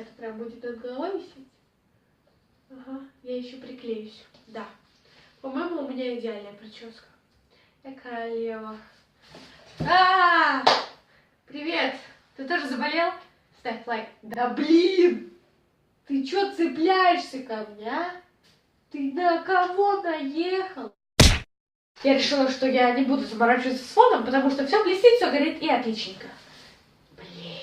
Это прям будет над головой висеть. Ага, я еще приклеюсь. Да. По-моему, у меня идеальная прическа. Я королева. Привет! Ты тоже заболел? Ставь лайк. Да блин! Ты чё цепляешься ко мне, а? Ты на кого наехал? Я решила, что я не буду заморачиваться с фоном, потому что все блестит, все горит и отличненько. Блин.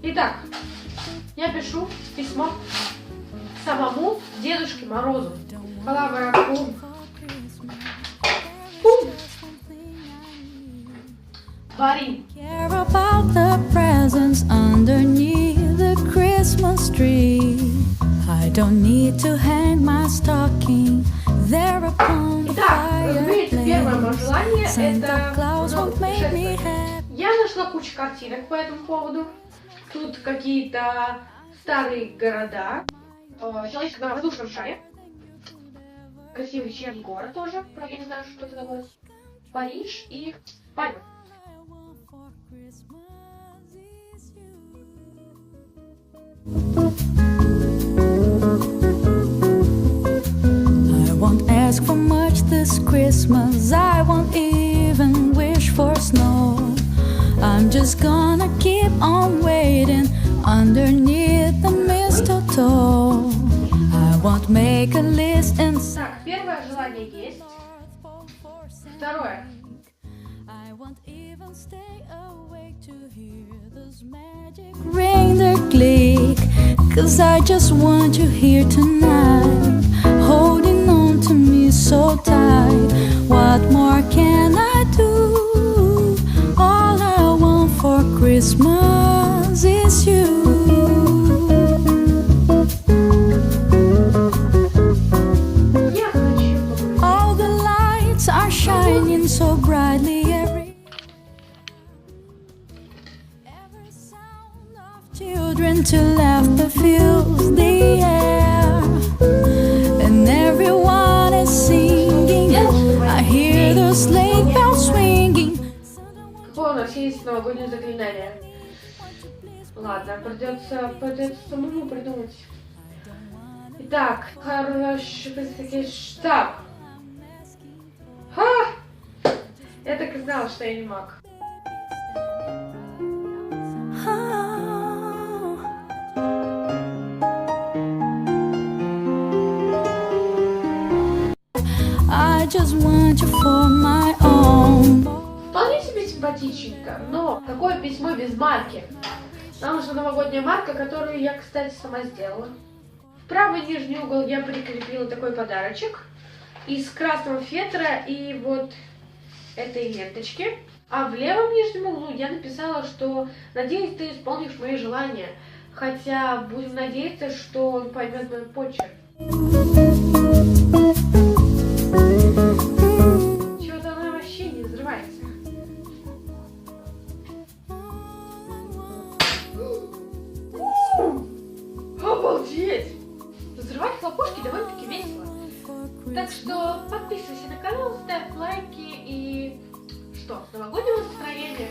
Итак, я пишу письмо самому Дедушке Морозу. Балабарапум. Пум. Варим. Итак, разумеется, первое мое желание это путешествие. Я нашла кучу картинок по этому поводу. Тут какие-то старые города. Человечек на воздушном шаре. Красивый вечерний город тоже. Правда, не знаю, что это такое. Париж и пальмы. I won't ask for much this Christmas. I won't even wish for snow. I'm just gonna keep on waiting underneath the mistletoe. I won't make a list and... Так, первое желание есть. Второе. I won't even stay awake to hear those magic ring their click. 'Cause I just want you here tonight, holding on to me so tight. What more can I do? All I want for Christmas is you. All the lights are shining so brightly. Children to laughter fills the air, and everyone is singing. I hear those sleigh bells swinging. Какое у нас есть новогоднее заклинание? Ладно, придется самому придумать. Итак, хороший штаб. Я так и знала, что я не маг. I just want you for my own. Вполне себе симпатичненько, но какое письмо без марки? Нам нужна новогодняя марка, которую я, кстати, сама сделала. В правый нижний угол я прикрепила такой подарочек из красного фетра и вот этой ленточки. А в левом нижнем углу я написала, что надеюсь, ты исполнишь мои желания. Хотя будем надеяться, что он поймет мой почерк. Чего-то она вообще не взрывается. Обалдеть! Взрывать хлопушки довольно-таки весело. Так что подписывайся на канал, ставь лайки и... Что, новогоднего настроения?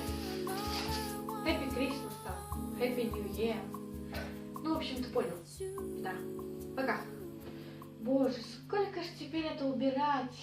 Happy Christmas, Happy New Year. Ну, в общем, ты понял. Да. Пока. Боже, сколько ж теперь это убирать?